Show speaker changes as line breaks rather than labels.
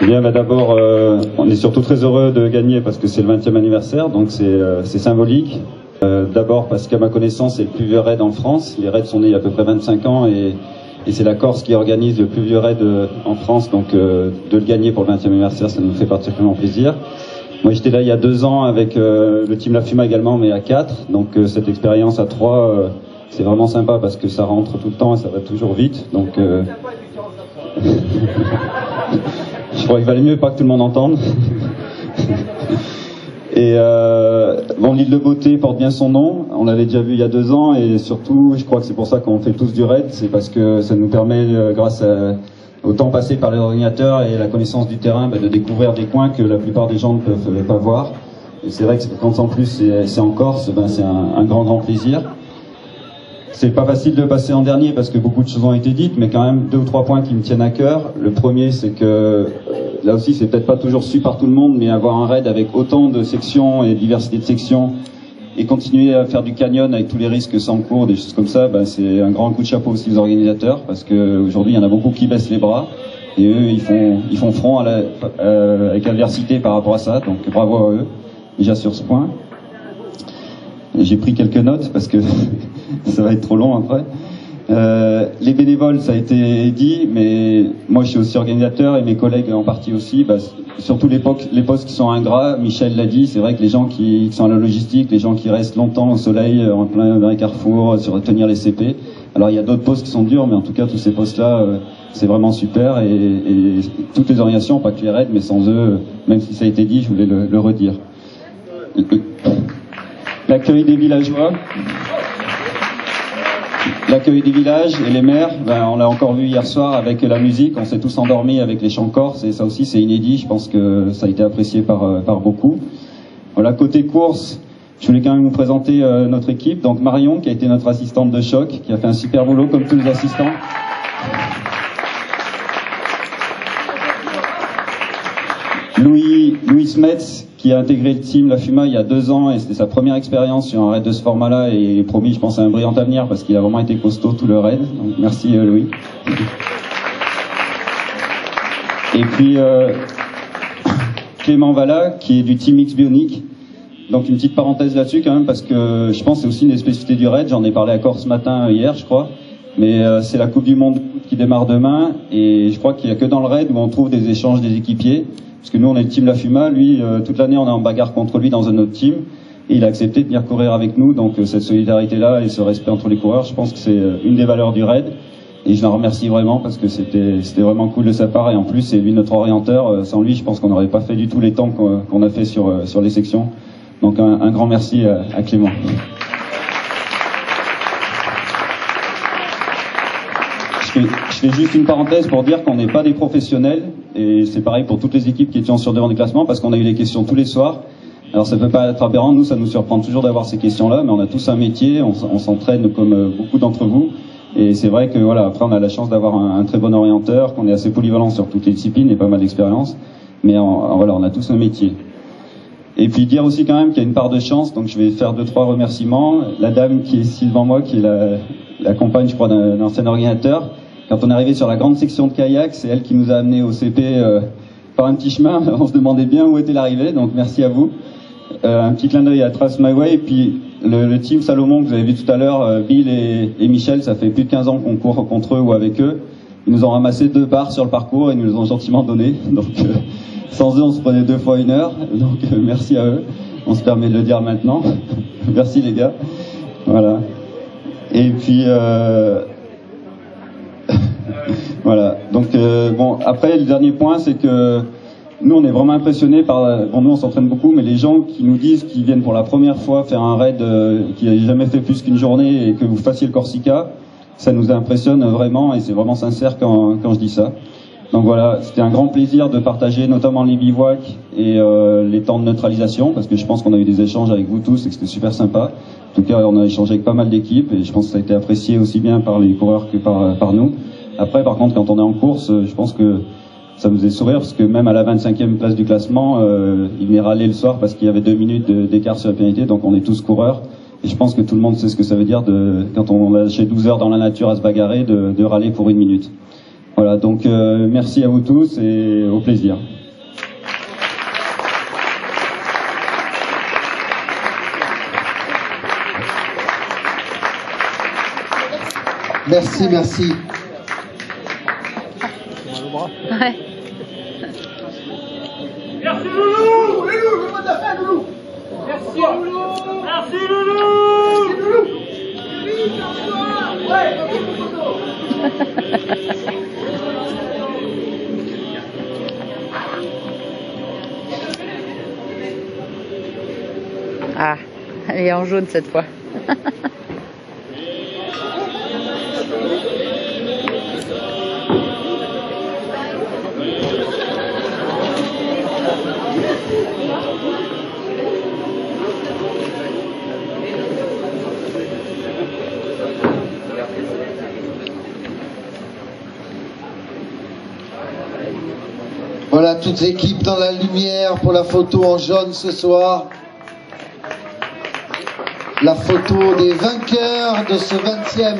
Eh bien, d'abord, on est surtout très heureux de gagner parce que c'est le 20e anniversaire, donc c'est symbolique. D'abord parce qu'à ma connaissance, c'est le plus vieux raid en France. Les raids sont nés il y a à peu près 25 ans et c'est la Corse qui organise le plus vieux raid en France, donc de le gagner pour le 20e anniversaire, ça nous fait particulièrement plaisir. Moi, j'étais là il y a 2 ans avec le team La Fuma également, mais à 4, donc cette expérience à 3, c'est vraiment sympa parce que ça rentre tout le temps et ça va toujours vite, donc je crois qu'il valait mieux pas que tout le monde entende. Et bon, l'île de Beauté porte bien son nom, on l'avait déjà vu il y a 2 ans, et surtout, je crois que c'est pour ça qu'on fait tous du raid, c'est parce que ça nous permet, grâce au temps passé par les ordinateurs et la connaissance du terrain, de découvrir des coins que la plupart des gens ne peuvent pas voir. Et c'est vrai que quand en plus c'est en Corse, c'est un grand plaisir. C'est pas facile de passer en dernier parce que beaucoup de choses ont été dites, mais quand même 2 ou 3 points qui me tiennent à cœur. Le premier, c'est que là aussi, c'est peut-être pas toujours su par tout le monde, mais avoir un raid avec autant de sections et diversité de sections et continuer à faire du canyon avec tous les risques que ça encourt, des choses comme ça, c'est un grand coup de chapeau aussi aux organisateurs, parce qu'aujourd'hui, il y en a beaucoup qui baissent les bras et eux, ils font front avec adversité par rapport à ça, donc bravo à eux, déjà sur ce point. J'ai pris quelques notes parce que ça va être trop long après. Les bénévoles, ça a été dit, mais moi je suis aussi organisateur et mes collègues en partie aussi, surtout les postes qui sont ingrats. Michel l'a dit, c'est vrai que les gens qui sont à la logistique, les gens qui restent longtemps au soleil, en plein dans les carrefours, sur tenir les CP. Alors il y a d'autres postes qui sont durs, mais en tout cas tous ces postes-là, c'est vraiment super, et toutes les organisations, pas que les raids, mais sans eux, même si ça a été dit, je voulais le redire. L'accueil des villageois. L'accueil des villages et les maires, on l'a encore vu hier soir avec la musique, on s'est tous endormis avec les chants corses, et ça aussi c'est inédit, je pense que ça a été apprécié par beaucoup. Voilà, côté course, je voulais quand même vous présenter notre équipe, donc Marion qui a été notre assistante de choc, qui a fait un super boulot comme tous les assistants. Louis Smets, qui a intégré le team La Fuma il y a 2 ans, et c'était sa première expérience sur un raid de ce format-là, et il est promis, je pense, à un brillant avenir parce qu'il a vraiment été costaud tout le raid. Donc merci Louis. Et puis Clément Valla, qui est du team X Bionic. Donc une petite parenthèse là-dessus quand même, parce que je pense que c'est aussi une spécificité du raid. J'en ai parlé à Corse ce matin, hier je crois. Mais c'est la Coupe du Monde qui démarre demain, et je crois qu'il n'y a que dans le raid où on trouve des échanges des équipiers. Parce que nous, on est le team La Fuma, lui, toute l'année, on est en bagarre contre lui dans un autre team, et il a accepté de venir courir avec nous, donc cette solidarité-là et ce respect entre les coureurs, je pense que c'est une des valeurs du raid, et je l'en remercie vraiment, parce que c'était vraiment cool de sa part, et en plus, c'est lui notre orienteur, sans lui, je pense qu'on n'aurait pas fait du tout les temps qu'on a fait sur les sections, donc un grand merci à Clément. Je fais juste une parenthèse pour dire qu'on n'est pas des professionnels, et c'est pareil pour toutes les équipes qui étaient sur devant des classements, parce qu'on a eu les questions tous les soirs. Alors ça peut pas être aberrant, nous ça nous surprend toujours d'avoir ces questions-là, mais on a tous un métier, on s'entraîne comme beaucoup d'entre vous, et c'est vrai que voilà, après on a la chance d'avoir un très bon orienteur, qu'on est assez polyvalent sur toutes les disciplines et pas mal d'expérience, mais voilà, on a tous un métier. Et puis dire aussi quand même qu'il y a une part de chance, donc je vais faire 2-3 remerciements. La dame qui est ici devant moi, qui est la compagne, je crois, d'un ancien ordinateur. Quand on est arrivé sur la grande section de kayak, c'est elle qui nous a amenés au CP par un petit chemin. On se demandait bien où était l'arrivée, donc merci à vous. Un petit clin d'œil à Trace My Way, et puis le team Salomon que vous avez vu tout à l'heure, Bill et Michel, ça fait plus de 15 ans qu'on court contre eux ou avec eux. Ils nous ont ramassé 2 barres sur le parcours et nous les ont gentiment donné. Donc sans eux, on se prenait 2 fois 1 heure. Donc merci à eux. On se permet de le dire maintenant. Merci les gars. Voilà. Et puis voilà. Donc bon, après le dernier point, c'est que nous on est vraiment impressionnés par. Bon, nous on s'entraîne beaucoup, mais les gens qui nous disent qu'ils viennent pour la première fois faire un raid qui n'a jamais fait plus qu'une journée, et que vous fassiez le Corsica, ça nous impressionne vraiment, et c'est vraiment sincère quand je dis ça. Donc voilà, c'était un grand plaisir de partager notamment les bivouacs et les temps de neutralisation, parce que je pense qu'on a eu des échanges avec vous tous et que c'était super sympa. En tout cas, on a échangé avec pas mal d'équipes, et je pense que ça a été apprécié aussi bien par les coureurs que par nous. Après, par contre, quand on est en course, je pense que ça nous faisait sourire, parce que même à la 25e place du classement, il m'est râlé le soir parce qu'il y avait 2 minutes d'écart sur la pénalité, donc on est tous coureurs. Et je pense que tout le monde sait ce que ça veut dire quand on va chez 12 heures dans la nature à se bagarrer, de râler pour 1 minute. Voilà, donc merci à vous tous et au plaisir.
Merci, merci.
Ouais.
Merci Loulou. Le mot de la fin, Loulou. Merci Loulou. Merci Loulou. Merci Loulou. Ouais.
Ah, elle est en jaune cette fois.
Voilà, toutes les équipes dans la lumière pour la photo en jaune ce soir. La photo des vainqueurs de ce 20e